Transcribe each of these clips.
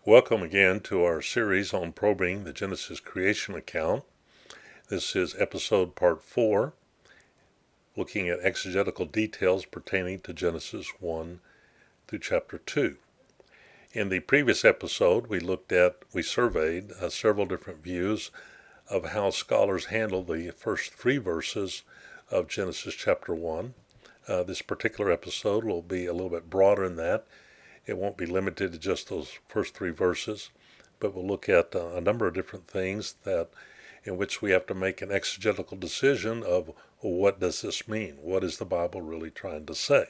Welcome again to our series on probing the Genesis creation account. This is episode part 4, looking at exegetical details pertaining to Genesis 1 through chapter 2. In the previous episode, we surveyed several different views of how scholars handle the first 3 verses of Genesis chapter 1. This particular episode will be a little bit broader than that. It won't be limited to just those first 3 verses, but we'll look at a number of different things in which we have to make an exegetical decision of, well, what does this mean? What is the Bible really trying to say?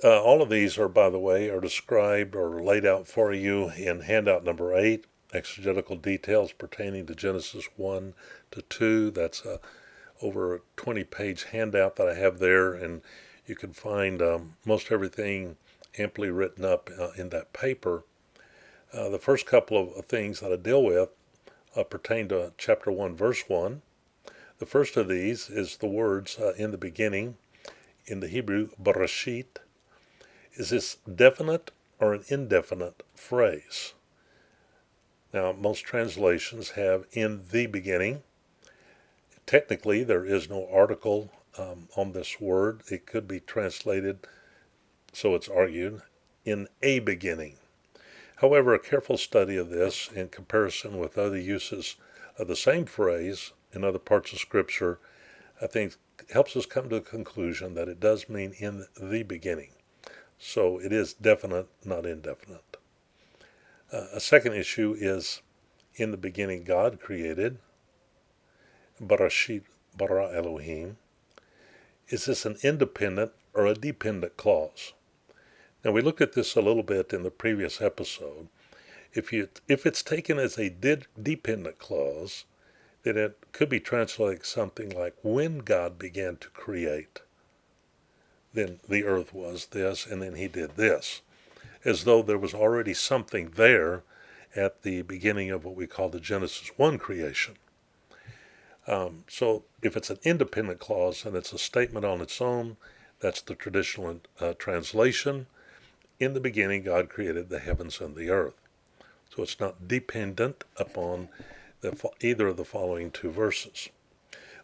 All of these are, by the way, are described or laid out for you in handout number 8, exegetical details pertaining to Genesis 1 to 2. That's over a 20-page handout that I have there, and you can find most everything amply written up in that paper. The first couple of things that I deal with pertain to chapter 1, verse 1. The first of these is the words in the beginning, in the Hebrew, Bereshit. Is this definite or an indefinite phrase? Now, most translations have in the beginning. Technically, there is no article on this word. It could be translated, so it's argued, in a beginning. However, a careful study of this in comparison with other uses of the same phrase in other parts of Scripture, I think helps us come to a conclusion that it does mean in the beginning. So it is definite, not indefinite. A second issue is in the beginning God created. Bereshit bara Elohim. Is this an independent or a dependent clause? Now, we looked at this a little bit in the previous episode. If it's taken as a dependent clause, then it could be translated something like, when God began to create, then the earth was this, and then he did this, as though there was already something there at the beginning of what we call the Genesis 1 creation. So if it's an independent clause and it's a statement on its own, that's the traditional translation. In the beginning, God created the heavens and the earth. So it's not dependent upon either of the following 2 verses.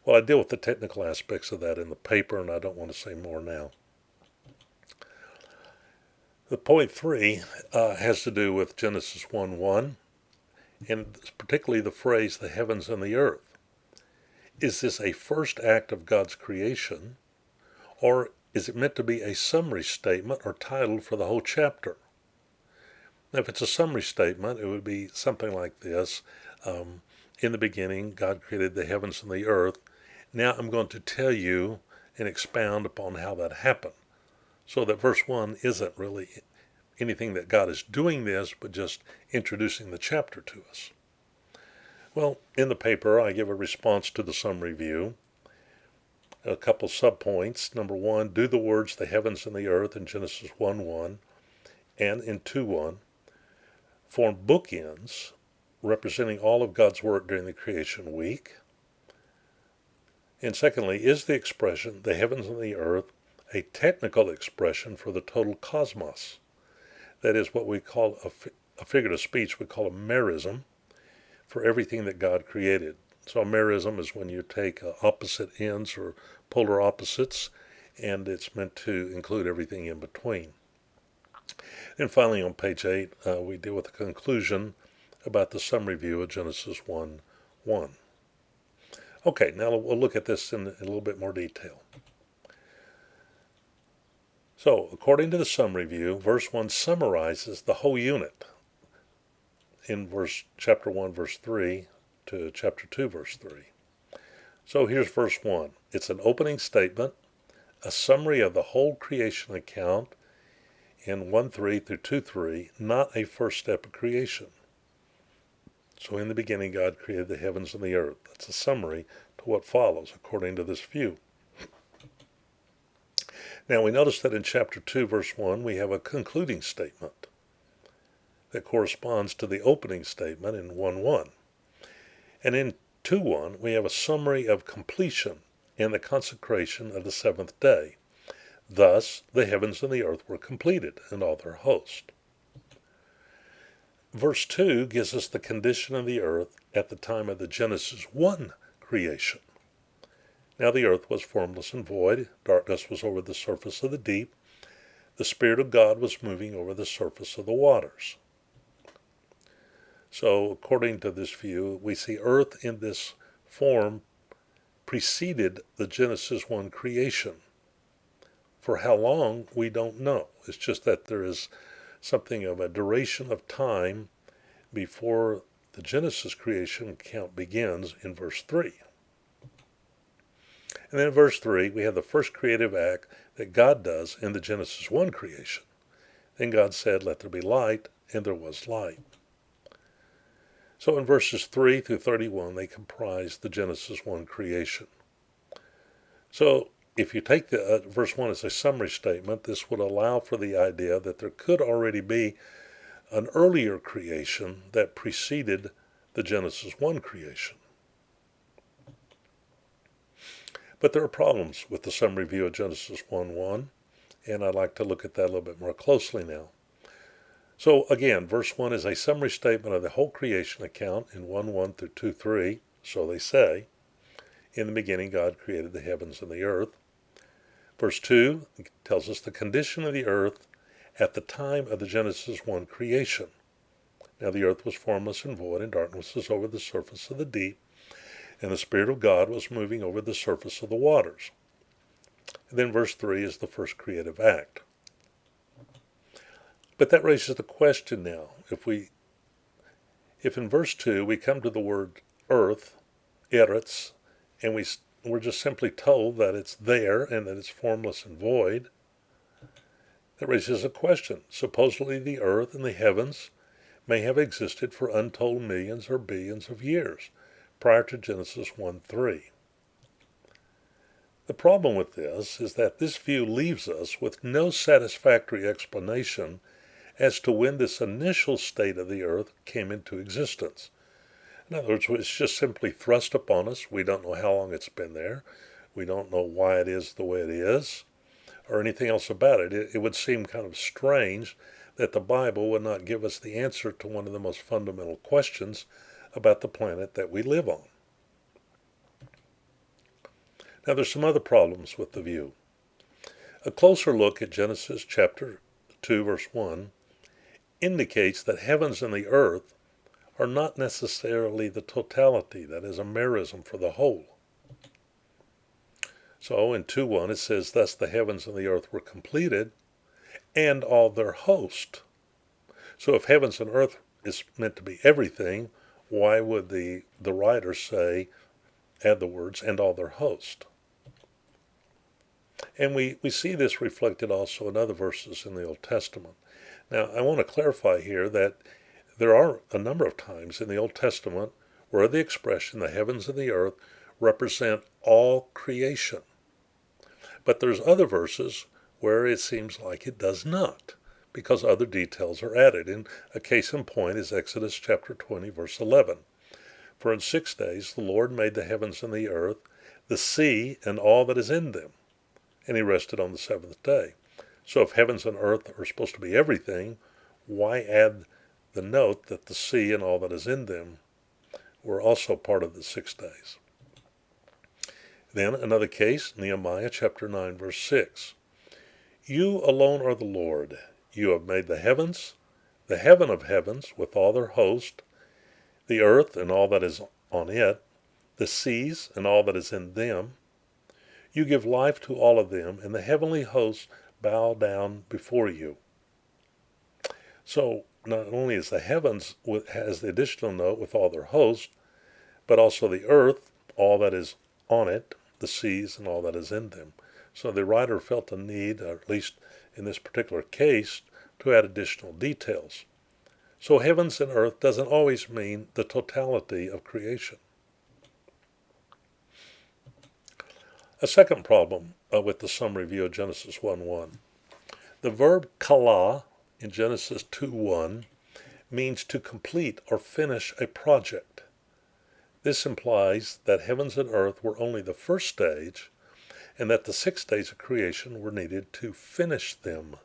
Well, I deal with the technical aspects of that in the paper, and I don't want to say more now. The point 3 has to do with Genesis 1:1, and particularly the phrase, the heavens and the earth. Is this a first act of God's creation, or is it meant to be a summary statement or title for the whole chapter? Now, if it's a summary statement, it would be something like this. In the beginning, God created the heavens and the earth. Now I'm going to tell you and expound upon how that happened. So that verse 1 isn't really anything that God is doing this, but just introducing the chapter to us. Well, in the paper, I give a response to the summary view. A couple subpoints. Number 1, do the words the heavens and the earth in Genesis 1:1 and in 2:1 form bookends representing all of God's work during the creation week? And secondly, is the expression the heavens and the earth a technical expression for the total cosmos? That is what we call a figurative speech we call a merism, for everything that God created. So a merism is when you take opposite ends or polar opposites, and it's meant to include everything in between. And finally, on page 8, we deal with the conclusion about the summary view of Genesis 1:1. Okay, now we'll look at this in a little bit more detail. So, according to the summary view, verse 1 summarizes the whole unit in chapter 1, verse 3 to chapter 2, verse 3. So here's verse 1. It's an opening statement, a summary of the whole creation account in 1:3 through 2:3, not a first step of creation. So in the beginning, God created the heavens and the earth. That's a summary to what follows, according to this view. Now we notice that in chapter 2, verse 1, we have a concluding statement that corresponds to the opening statement in 1:1. And in 2:1, we have a summary of completion and the consecration of the seventh day. Thus the heavens and the earth were completed, and all their host. Verse 2 gives us the condition of the earth at the time of the Genesis 1 creation. Now the earth was formless and void, darkness was over the surface of the deep, the Spirit of God was moving over the surface of the waters. So, according to this view, we see earth in this form preceded the Genesis 1 creation. For how long, we don't know. It's just that there is something of a duration of time before the Genesis creation count begins in verse 3. And then in verse 3, we have the first creative act that God does in the Genesis 1 creation. Then God said, "Let there be light," and there was light. So in verses 3 through 31, they comprise the Genesis 1 creation. So if you take the verse 1 as a summary statement, this would allow for the idea that there could already be an earlier creation that preceded the Genesis 1 creation. But there are problems with the summary view of Genesis 1:1, and I'd like to look at that a little bit more closely now. So again, verse 1 is a summary statement of the whole creation account in 1:1 through 2:3, so they say. In the beginning, God created the heavens and the earth. Verse 2 tells us the condition of the earth at the time of the Genesis 1 creation. Now the earth was formless and void, and darkness was over the surface of the deep, and the Spirit of God was moving over the surface of the waters. And then verse 3 is the first creative act. But that raises the question now, if in verse 2 we come to the word earth, eretz, and we're just simply told that it's there and that it's formless and void, that raises a question. Supposedly the earth and the heavens may have existed for untold millions or billions of years prior to Genesis 1:3. The problem with this is that this view leaves us with no satisfactory explanation as to when this initial state of the earth came into existence. In other words, it's just simply thrust upon us. We don't know how long it's been there. We don't know why it is the way it is, or anything else about it. It would seem kind of strange that the Bible would not give us the answer to one of the most fundamental questions about the planet that we live on. Now there's some other problems with the view. A closer look at Genesis chapter 2 verse 1 indicates that heavens and the earth are not necessarily the totality, that is a merism for the whole. So in 2:1 it says, "Thus the heavens and the earth were completed, and all their host." So if heavens and earth is meant to be everything, why would the writer say, add the words, "and all their host"? And we see this reflected also in other verses in the Old Testament. Now, I want to clarify here that there are a number of times in the Old Testament where the expression, the heavens and the earth, represent all creation. But there's other verses where it seems like it does not, because other details are added. And a case in point is Exodus chapter 20, verse 11. "For in 6 days the Lord made the heavens and the earth, the sea, and all that is in them. And he rested on the seventh day." So if heavens and earth are supposed to be everything, why add the note that the sea and all that is in them were also part of the 6 days? Then another case, Nehemiah chapter 9, verse 6. "You alone are the Lord. You have made the heavens, the heaven of heavens with all their host, the earth and all that is on it, the seas and all that is in them. You give life to all of them, and the heavenly hosts bow down before you." So not only is the heavens has the additional note with all their host, but also the earth, all that is on it, the seas, and all that is in them. So the writer felt a need, or at least in this particular case, to add additional details. So heavens and earth doesn't always mean the totality of creation. A second problem with the summary view of Genesis 1:1. The verb kala in Genesis 2:1 means to complete or finish a project. This implies that heavens and earth were only the first stage, and that the 6 days of creation were needed to finish them.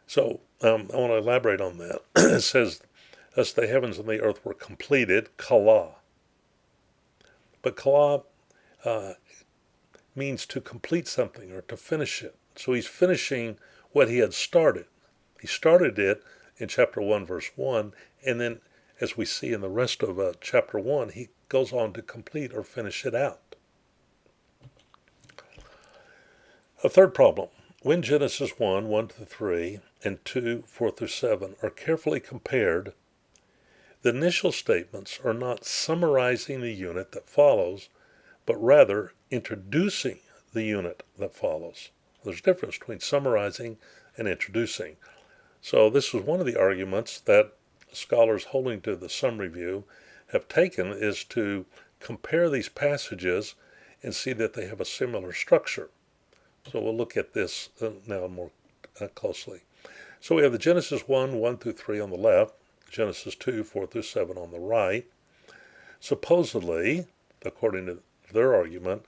So I want to elaborate on that. It says, thus the heavens and the earth were completed, kala. But kala means to complete something or to finish it. So he's finishing what he had started. He started it in chapter 1, verse 1, and then, as we see in the rest of chapter 1, he goes on to complete or finish it out. A third problem. When Genesis 1, 1 to 3, and 2, 4 through 7 are carefully compared, the initial statements are not summarizing the unit that follows, but rather introducing the unit that follows. There's a difference between summarizing and introducing. So this is one of the arguments that scholars holding to the summary view have taken, is to compare these passages and see that they have a similar structure. So we'll look at this now more closely. So we have the Genesis 1, 1 through 3 on the left, Genesis 2, 4 through 7 on the right. Supposedly, according to their argument,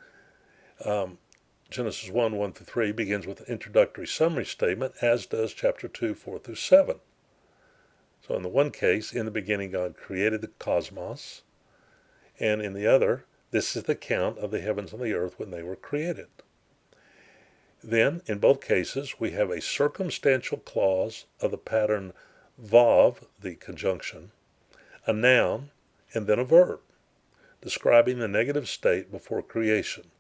Genesis 1, 1 through 3 begins with an introductory summary statement, as does chapter 2, 4 through 7. So in the one case, in the beginning God created the cosmos, and in the other, this is the count of the heavens and the earth when they were created. Then, in both cases, we have a circumstantial clause of the pattern vav, the conjunction, a noun, and then a verb, describing the negative state before creation,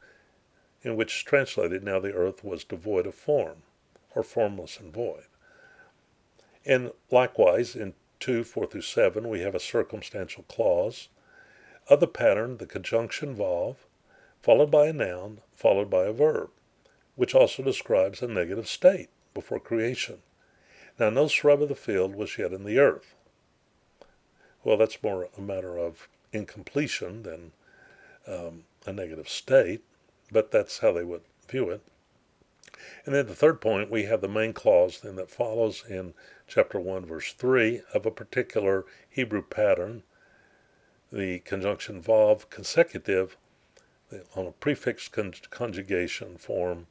in which is translated, now the earth was devoid of form, or formless and void. And likewise, in 2, 4 through 7, we have a circumstantial clause of the pattern, the conjunction vav, followed by a noun, followed by a verb, which also describes a negative state before creation. Now, no shrub of the field was yet in the earth. Well, that's more a matter of incompletion than a negative state, but that's how they would view it. And then the third point, we have the main clause then that follows in chapter 1, verse 3 of a particular Hebrew pattern, the conjunction vav consecutive on a prefix conjugation form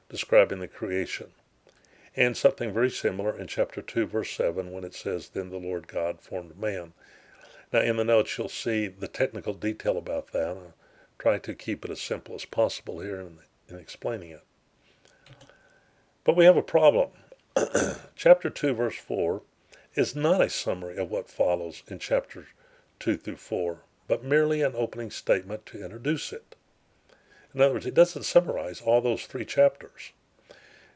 describing the creation. And something very similar in chapter 2, verse 7 when it says, then the Lord God formed man. Now in the notes you'll see the technical detail about that. I'll try to keep it as simple as possible here in explaining it. But we have a problem. Chapter 2, verse 4 is not a summary of what follows in chapters 2 through 4, but merely an opening statement to introduce it. In other words, it doesn't summarize all those 3 chapters.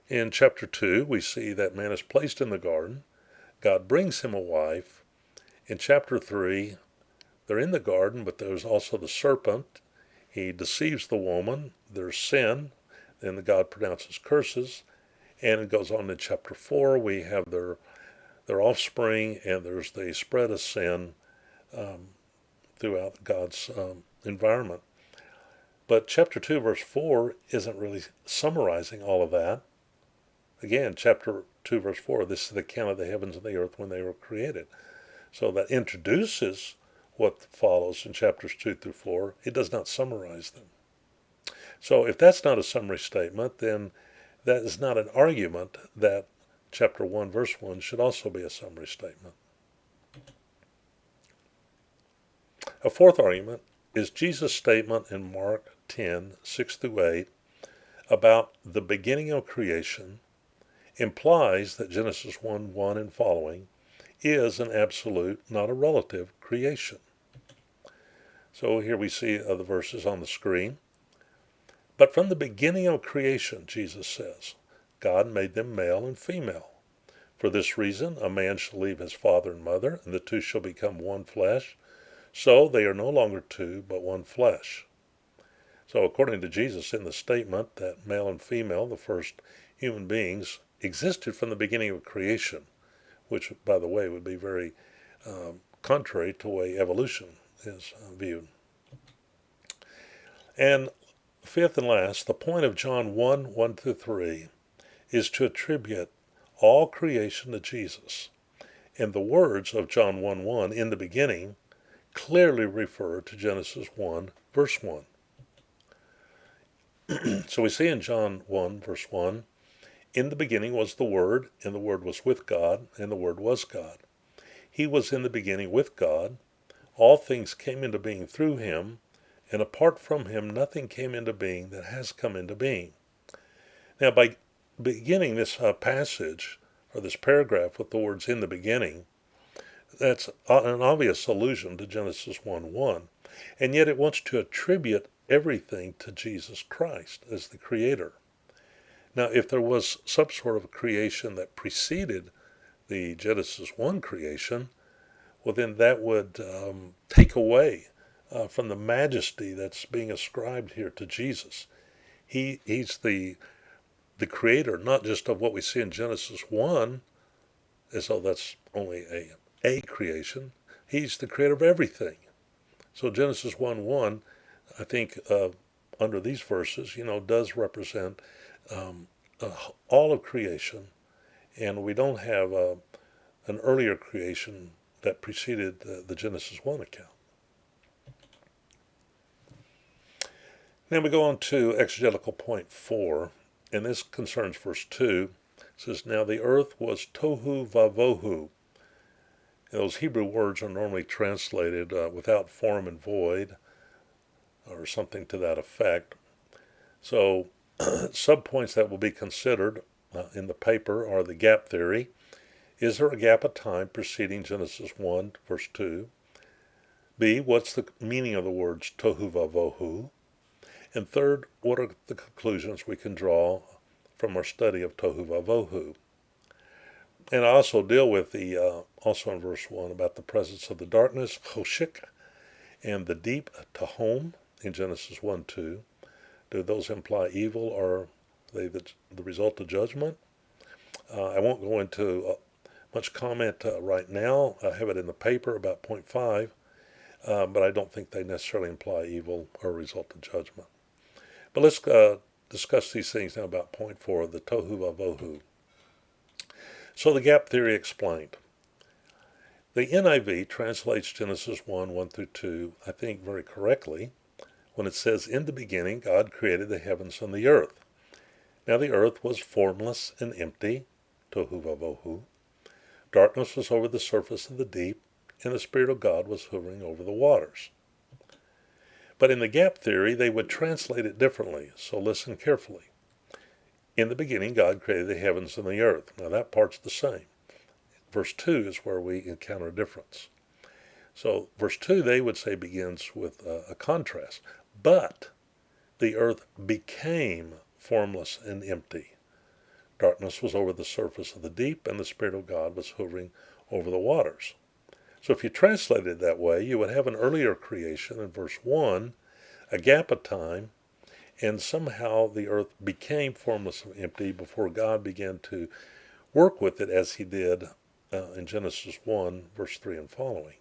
In chapter 2, we see that man is placed in the garden. God brings him a wife. In chapter 3, they're in the garden, but there's also the serpent. He deceives the woman. There's sin. Then God pronounces curses. And it goes on in chapter 4. We have their offspring, and there's the spread of sin throughout God's environment. But chapter 2, verse 4 isn't really summarizing all of that. Again, chapter 2, verse 4, this is the count of the heavens and the earth when they were created. So that introduces what follows in chapters 2 through 4. It does not summarize them. So if that's not a summary statement, then that is not an argument that chapter 1, verse 1 should also be a summary statement. A fourth argument is Jesus' statement in Mark 10, 6 through 8 about the beginning of creation implies that Genesis 1, 1 and following is an absolute, not a relative, creation. So here we see the verses on the screen. But from the beginning of creation, Jesus says, God made them male and female. For this reason, a man shall leave his father and mother, and the two shall become one flesh. So they are no longer two, but one flesh. So according to Jesus in the statement that male and female, the first human beings, existed from the beginning of creation, which, by the way, would be very contrary to the way evolution is viewed. And fifth and last, the point of John 1, 1 through 3 is to attribute all creation to Jesus. And the words of John 1, 1 in the beginning clearly refer to Genesis 1, verse 1. So we see in John 1, verse 1, in the beginning was the Word, and the Word was with God, and the Word was God. He was in the beginning with God. All things came into being through him, and apart from him nothing came into being that has come into being. Now, by beginning this passage, or this paragraph, with the words in the beginning, that's an obvious allusion to Genesis 1:1, and yet it wants to attribute everything to Jesus Christ as the Creator. Now, if there was some sort of creation that preceded the Genesis 1 creation, well, then that would take away from the majesty that's being ascribed here to Jesus. He's the creator, not just of what we see in Genesis 1, as though that's only a creation. He's the creator of everything. So Genesis 1:1, I think, under these verses, does represent all of creation, and we don't have an earlier creation that preceded the Genesis 1 account. Now we go on to exegetical point 4, and this concerns verse 2. It says, now the earth was tohu vavohu. And those Hebrew words are normally translated without form and void, or something to that effect. So subpoints that will be considered in the paper are the gap theory. Is there a gap of time preceding Genesis 1, verse 2? B, what's the meaning of the words tohu vavohu? And third, what are the conclusions we can draw from our study of tohu vavohu? And I also deal with also in verse 1, about the presence of the darkness, choshik, and the deep, tahom, in Genesis 1:2. Do those imply evil, or are they the result of judgment? I won't go into much comment right now. I have it in the paper about point 5, but I don't think they necessarily imply evil or a result of judgment. But let's discuss these things now about point 4, the tohu vavohu. So the gap theory explained. The NIV translates Genesis 1 through 2, I think, very correctly, when it says, in the beginning God created the heavens and the earth. Now the earth was formless and empty, tohu vavohu. Darkness was over the surface of the deep, and the Spirit of God was hovering over the waters. But in the gap theory, they would translate it differently, so listen carefully. In the beginning, God created the heavens and the earth. Now that part's the same. Verse 2 is where we encounter a difference. So verse 2, they would say, begins with a contrast. But the earth became formless and empty. Darkness was over the surface of the deep, and the Spirit of God was hovering over the waters. So if you translate it that way, you would have an earlier creation in verse 1, a gap of time, and somehow the earth became formless and empty before God began to work with it as he did in Genesis 1, verse 3 and following.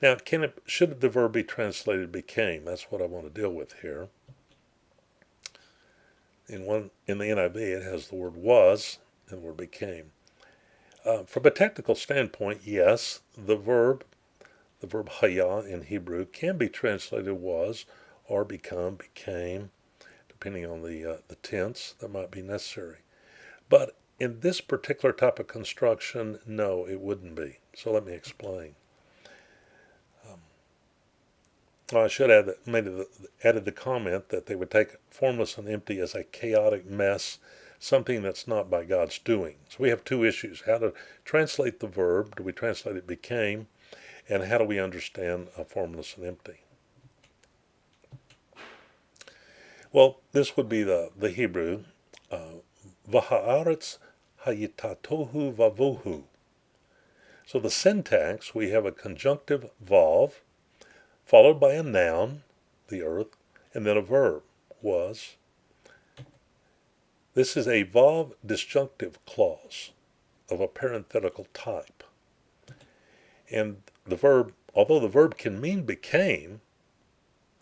Now, should the verb be translated became? That's what I want to deal with here. In the NIV, it has the word was and the word became. From a technical standpoint, yes, the verb haya in Hebrew can be translated was or become, became, depending on the tense that might be necessary. But in this particular type of construction, no, it wouldn't be. So let me explain. I should add added the comment that they would take formless and empty as a chaotic mess, something that's not by God's doing. So we have two issues: how to translate the verb. Do we translate it became? And how do we understand formless and empty? Well, this would be the Hebrew. V'ha'aretz hayitatohu vavohu. So the syntax, we have a conjunctive vav, followed by a noun, the earth, and then a verb, was. This is a vav disjunctive clause of a parenthetical type. And the verb, although the verb can mean became,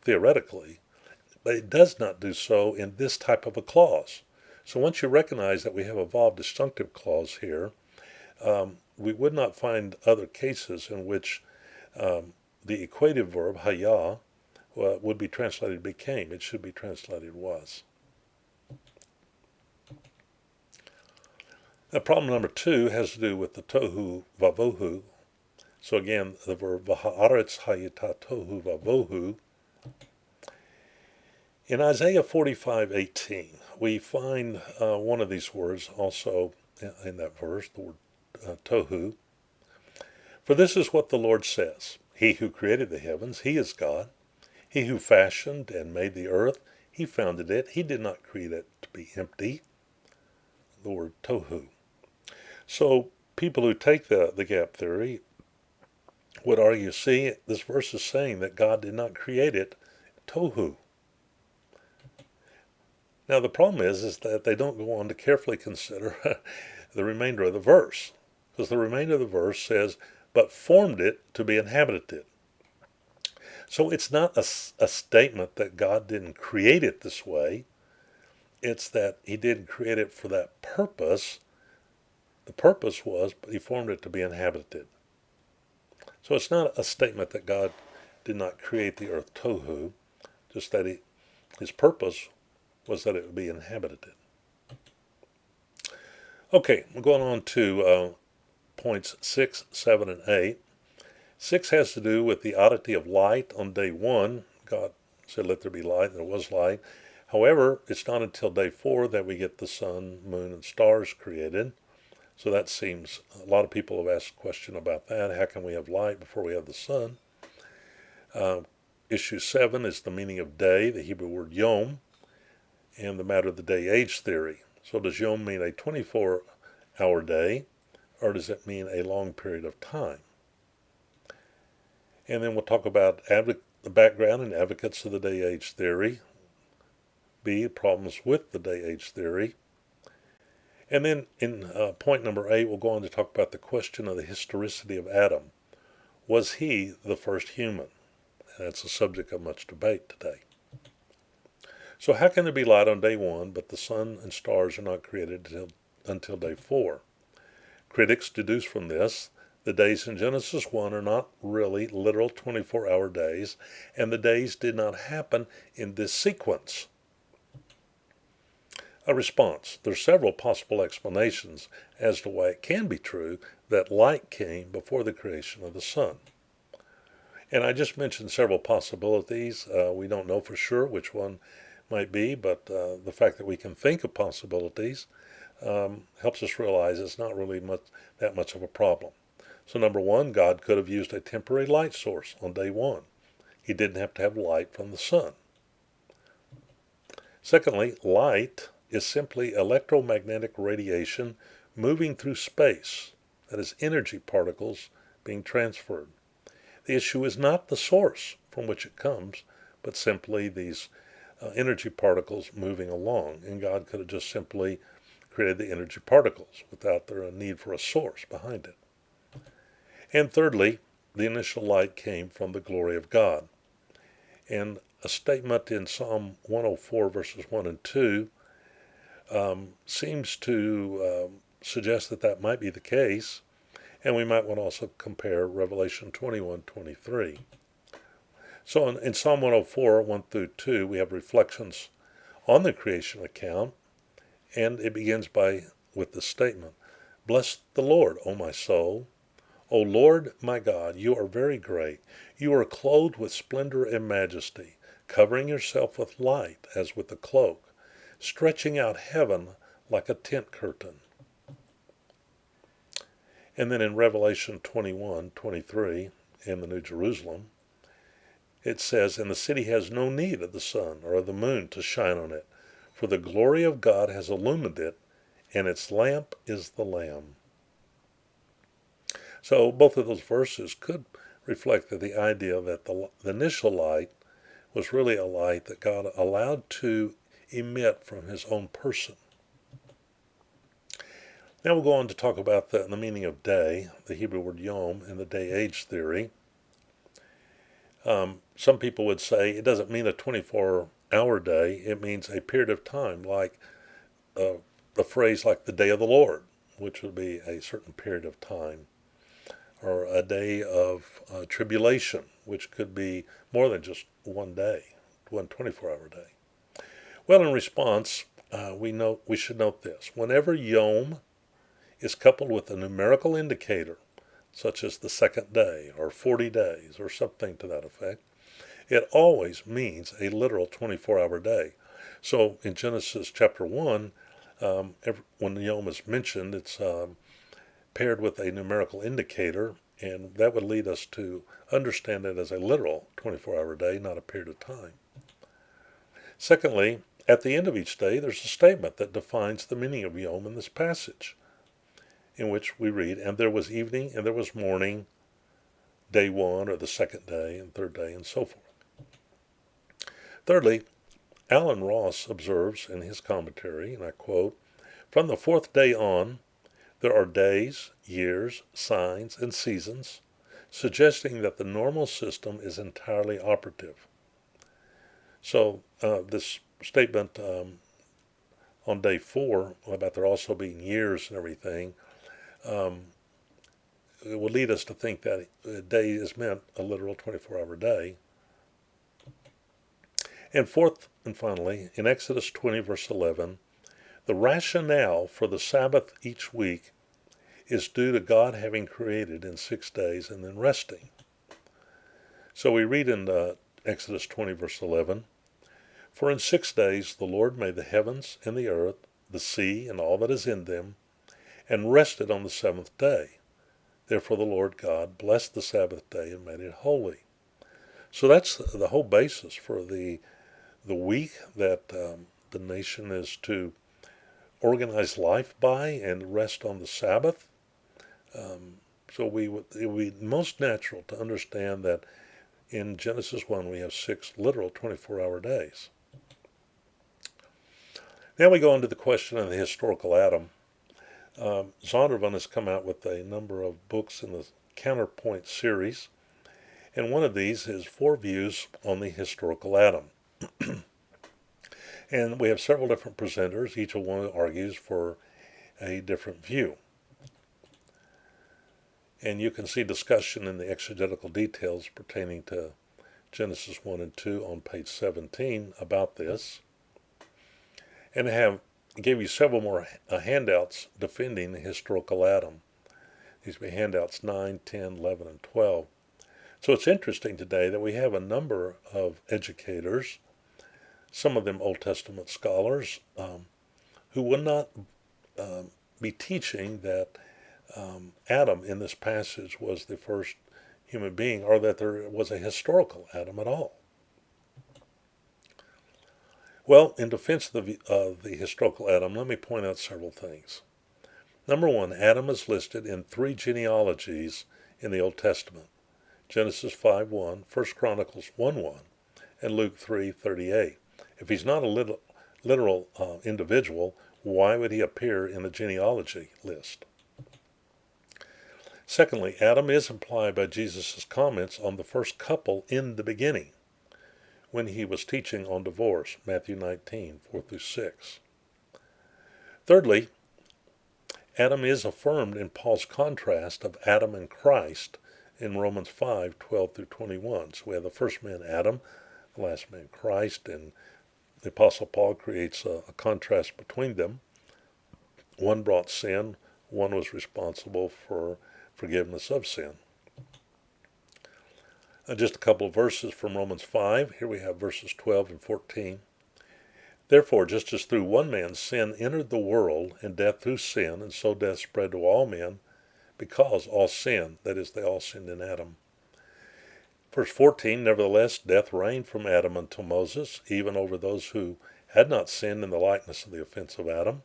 theoretically, but it does not do so in this type of a clause. So once you recognize that we have a vav disjunctive clause here, we would not find other cases in which the equative verb, haya, would be translated became. It should be translated was. Now, problem number 2 has to do with the tohu vavohu. So again, the verb v'ha'aretz hayita tohu vavohu. In Isaiah 45:18, we find one of these words also in that verse, the word tohu. For this is what the Lord says, He who created the heavens, He is God. He who fashioned and made the earth, He founded it. He did not create it to be empty. The word tohu. So people who take the gap theory would argue, see, this verse is saying that God did not create it tohu. Now the problem is that they don't go on to carefully consider the remainder of the verse, because the remainder of the verse says, but formed it to be inhabited. So it's not a statement that God didn't create it this way. It's that He didn't create it for that purpose. The purpose was, but He formed it to be inhabited. So it's not a statement that God did not create the earth tohu, just that His purpose was that it would be inhabited. Okay, we're going on to points 6, 7, and 8. 6 has to do with the oddity of light on day 1. God said, let there be light, and there was light. However, it's not until day 4 that we get the sun, moon, and stars created. So that seems, a lot of people have asked a question about that. How can we have light before we have the sun? Issue 7 is the meaning of day, the Hebrew word yom, and the matter of the day-age theory. So does yom mean a 24-hour day, or does it mean a long period of time? And then we'll talk about the background and advocates of the day-age theory. B, problems with the day-age theory. And then in point number 8, we'll go on to talk about the question of the historicity of Adam. Was he the first human? And that's a subject of much debate today. So how can there be light on day 1, but the sun and stars are not created until day 4? Critics deduce from this the days in Genesis 1 are not really literal 24-hour days, and the days did not happen in this sequence. A response. There are several possible explanations as to why it can be true that light came before the creation of the sun. And I just mentioned several possibilities. We don't know for sure which one might be, but the fact that we can think of possibilities helps us realize it's not really that much of a problem. So number 1, God could have used a temporary light source on day 1. He didn't have to have light from the sun. Secondly, light is simply electromagnetic radiation moving through space, that is, energy particles being transferred. The issue is not the source from which it comes, but simply these energy particles moving along, and God could have just simply created the energy particles without their need for a source behind it. And thirdly, the initial light came from the glory of God. And a statement in Psalm 104 verses 1 and 2 seems to suggest that might be the case, and we might want to also compare Revelation 21:23. So in Psalm 104, 1 through 2, we have reflections on the creation account, and it begins with the statement, Bless the Lord, O my soul. O Lord, my God, you are very great. You are clothed with splendor and majesty, covering yourself with light as with a cloak, stretching out heaven like a tent curtain. And then in Revelation 21:23, in the New Jerusalem, it says, And the city has no need of the sun or of the moon to shine on it, for the glory of God has illumined it, and its lamp is the Lamb. So both of those verses could reflect the idea that the initial light was really a light that God allowed to emit from His own person. Now we'll go on to talk about the meaning of day, the Hebrew word yom, and the day-age theory. Some people would say it doesn't mean a 24-hour day. It means a period of time, like the phrase like the day of the Lord, which would be a certain period of time. or a day of tribulation, which could be more than just one day, one 24-hour day. Well, in response, we should note this. Whenever yom is coupled with a numerical indicator, such as the second day or 40 days or something to that effect, it always means a literal 24-hour day. So in Genesis chapter 1, when the yom is mentioned, it's paired with a numerical indicator, and that would lead us to understand it as a literal 24-hour day, not a period of time. Secondly, at the end of each day, there's a statement that defines the meaning of yom in this passage, in which we read, and there was evening and there was morning, day one or the second day and third day, and so forth. Thirdly, Alan Ross observes in his commentary, and I quote, "From the fourth day on, there are days, years, signs, and seasons, suggesting that the normal system is entirely operative." So this statement on day 4 about there also being years and everything, it would lead us to think that a day is meant a literal 24-hour day. And fourth and finally, in Exodus 20, verse 11, the rationale for the Sabbath each week is due to God having created in 6 days and then resting. So we read in Exodus 20, verse 11, "For in 6 days the Lord made the heavens and the earth, the sea, and all that is in them, and rested on the 7th day. Therefore the Lord God blessed the Sabbath day and made it holy." So that's the whole basis for the week that the nation is to organize life by and rest on the Sabbath. So it would be most natural to understand that in Genesis 1 we have 6 literal 24-hour days. Now we go on to the question of the historical Adam. Zondervan has come out with a number of books in the Counterpoint series, and one of these is 4 views on the historical Adam. And we have several different presenters. Each one argues for a different view. And you can see discussion in the exegetical details pertaining to Genesis 1 and 2 on page 17 about this. And I gave you several more handouts defending the historical Adam. These will be handouts 9, 10, 11, and 12. So it's interesting today that we have a number of educators, some of them Old Testament scholars, who will not be teaching that Adam in this passage was the first human being, or that there was a historical Adam at all. Well, in defense of the historical Adam, let me point out several things. Number 1, Adam is listed in 3 genealogies in the Old Testament: Genesis 5:1, 1 Chronicles 1:1, and Luke 3:38. If he's not a literal individual, why would he appear in the genealogy list? Secondly, Adam is implied by Jesus' comments on the first couple in the beginning, when he was teaching on divorce, Matthew 19, 4-6. Thirdly, Adam is affirmed in Paul's contrast of Adam and Christ in Romans 5, 12-21. So we have the first man Adam, the last man Christ, and the Apostle Paul creates a contrast between them. One brought sin, one was responsible for forgiveness of sin. Just a couple of verses from Romans 5. Here we have verses 12 and 14. "Therefore, just as through one man sin entered the world, and death through sin, and so death spread to all men, because all sinned," that is, they all sinned in Adam. Verse 14, "Nevertheless, death reigned from Adam until Moses, even over those who had not sinned in the likeness of the offense of Adam,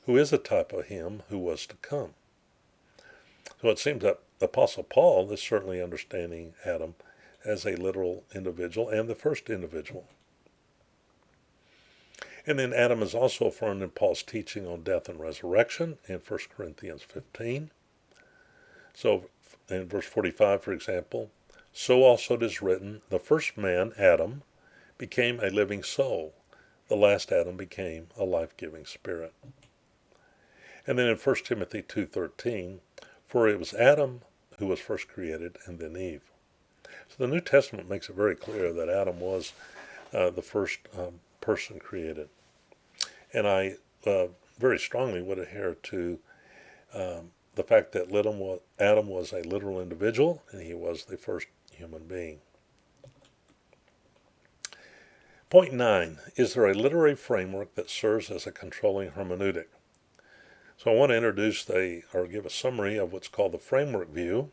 who is a type of him who was to come." So it seems that the Apostle Paul is certainly understanding Adam as a literal individual and the first individual. And then Adam is also affirmed in Paul's teaching on death and resurrection in 1 Corinthians 15. So in verse 45, for example, "So also it is written, the first man, Adam, became a living soul. The last Adam became a life-giving spirit." And then in 1 Timothy 2:13, "For it was Adam who was first created, and then Eve. So the New Testament makes it very clear that Adam was the first person created. And I very strongly would adhere to the fact that Adam was a literal individual, and he was the first human being. Point 9, is there a literary framework that serves as a controlling hermeneutic? So I want to introduce or give a summary of what's called the framework view.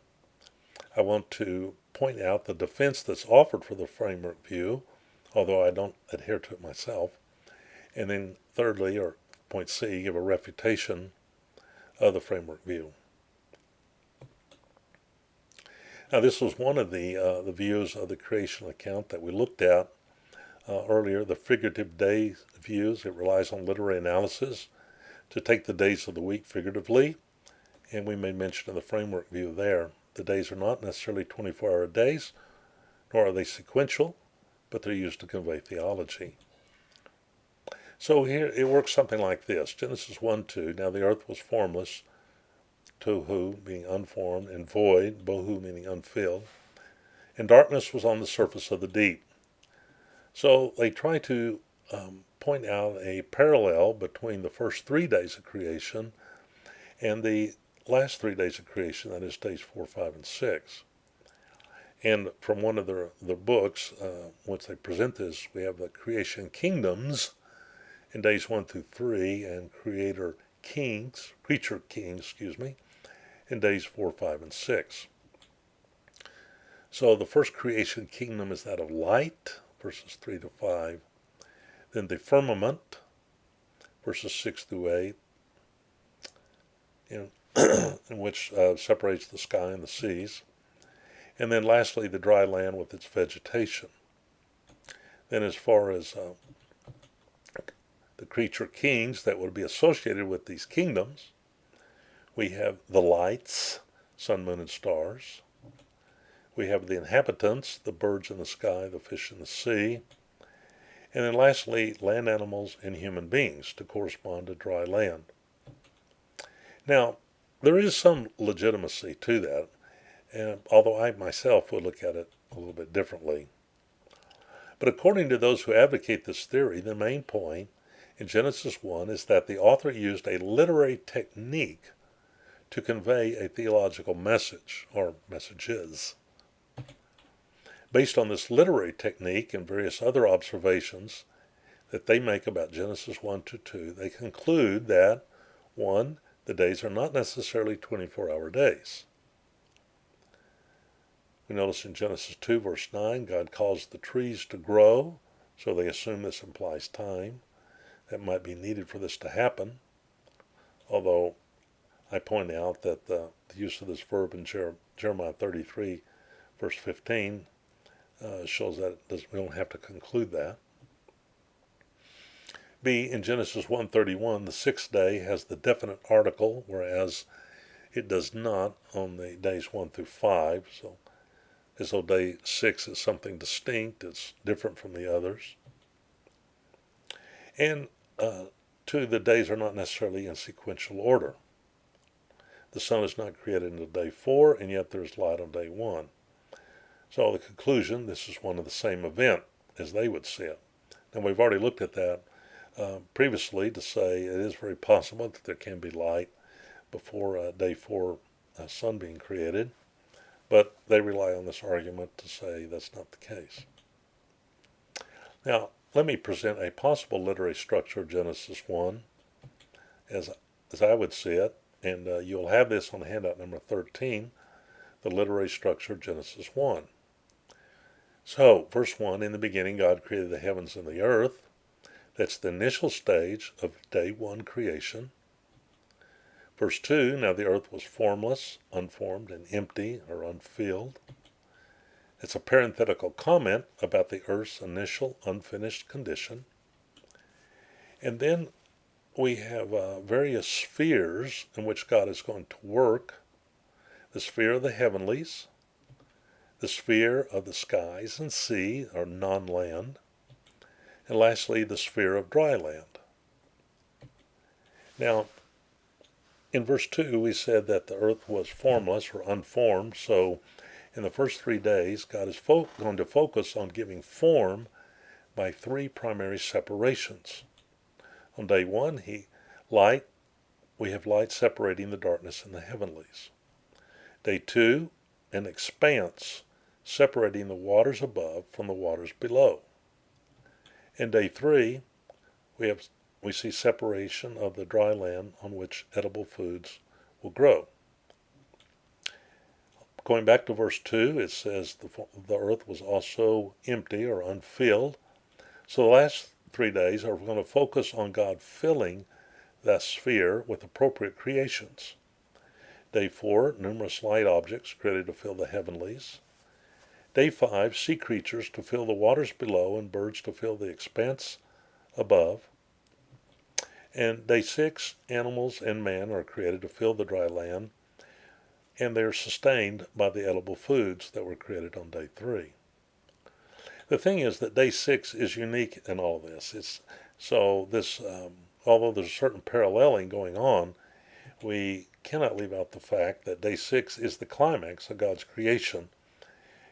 I want to point out the defense that's offered for the framework view, although I don't adhere to it myself. And then thirdly, or point C, give a refutation of the framework view. Now this was one of the views of the creation account that we looked at earlier, the figurative day views. It relies on literary analysis to take the days of the week figuratively, and we made mention of the framework view there. The days are not necessarily 24-hour days, nor are they sequential, but they're used to convey theology. So here it works something like this. Genesis 1:2, now the earth was formless, tohu meaning unformed, and void, bohu meaning unfilled, and darkness was on the surface of the deep. So they try to point out a parallel between the first 3 days of creation and the last 3 days of creation, that is days 4, 5, and 6. And from one of their books, once they present this, we have the creation kingdoms in days 1 through 3, and creature kings, in days 4, 5, and 6. So the first creation kingdom is that of light, verses 3 to 5. Then the firmament, verses 6 through 8, in which separates the sky and the seas. And then lastly, the dry land with its vegetation. Then as far as the creature kings that would be associated with these kingdoms, we have the lights, sun, moon, and stars. We have the inhabitants, the birds in the sky, the fish in the sea. And then lastly, land animals and human beings to correspond to dry land. Now, there is some legitimacy to that, and although I myself would look at it a little bit differently. But according to those who advocate this theory, the main point in Genesis 1 is that the author used a literary technique to convey a theological message, or messages. Based on this literary technique and various other observations that they make about Genesis 1 to 2, they conclude that, 1, the days are not necessarily 24-hour days. We notice in Genesis 2, verse 9, God caused the trees to grow, so they assume this implies time that might be needed for this to happen, although I point out that the use of this verb in Jeremiah 33, verse 15, shows that we don't have to conclude that. B, in Genesis 1:31, the sixth day has the definite article, whereas it does not on the days 1 through 5, so as though day 6 is something distinct, it's different from the others. And 2, the days are not necessarily in sequential order. The sun is not created until day 4, and yet there's light on day 1. So the conclusion, this is one of the same event as they would see it. Now we've already looked at that previously to say it is very possible that there can be light before day 4 sun being created, but they rely on this argument to say that's not the case. Now let me present a possible literary structure of Genesis 1 as I would see it, and you'll have this on handout number 13, the literary structure of Genesis 1. So, verse 1, in the beginning God created the heavens and the earth. That's the initial stage of day 1 creation. Verse 2, now the earth was formless, unformed, and empty, or unfilled. It's a parenthetical comment about the earth's initial unfinished condition. And then we have various spheres in which God is going to work. The sphere of the heavenlies, the sphere of the skies and sea, or non-land, and lastly, the sphere of dry land. Now, in verse 2, we said that the earth was formless or unformed, so in the first 3 days, God is going to focus on giving form by 3 primary separations. On day 1, we have light separating the darkness in the heavenlies. Day 2, an expanse separating the waters above from the waters below. In day 3, we see separation of the dry land on which edible foods will grow. Going back to verse 2, it says the earth was also empty or unfilled. So the last 3 days are going to focus on God filling that sphere with appropriate creations. Day 4, numerous light objects created to fill the heavenlies. Day 5, sea creatures to fill the waters below and birds to fill the expanse above. And day 6, animals and man are created to fill the dry land, and they are sustained by the edible foods that were created on day 3. The thing is that day 6 is unique in all of this. Although there's a certain paralleling going on, we cannot leave out the fact that day 6 is the climax of God's creation,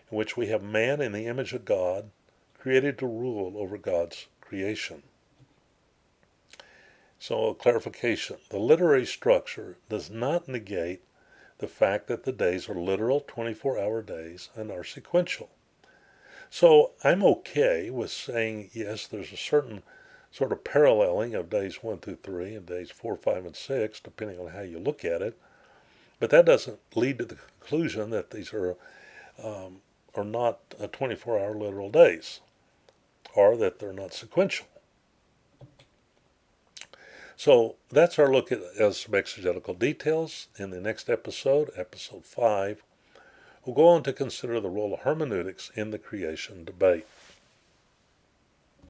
in which we have man in the image of God, created to rule over God's creation. So, clarification. The literary structure does not negate the fact that the days are literal 24-hour days and are sequential. So I'm okay with saying, yes, there's a certain sort of paralleling of days 1 through 3 and days 4, 5, and 6, depending on how you look at it. But that doesn't lead to the conclusion that these are not 24-hour literal days, or that they're not sequential. So that's our look at some exegetical details. In the next episode, episode 5, we'll go on to consider the role of hermeneutics in the creation debate.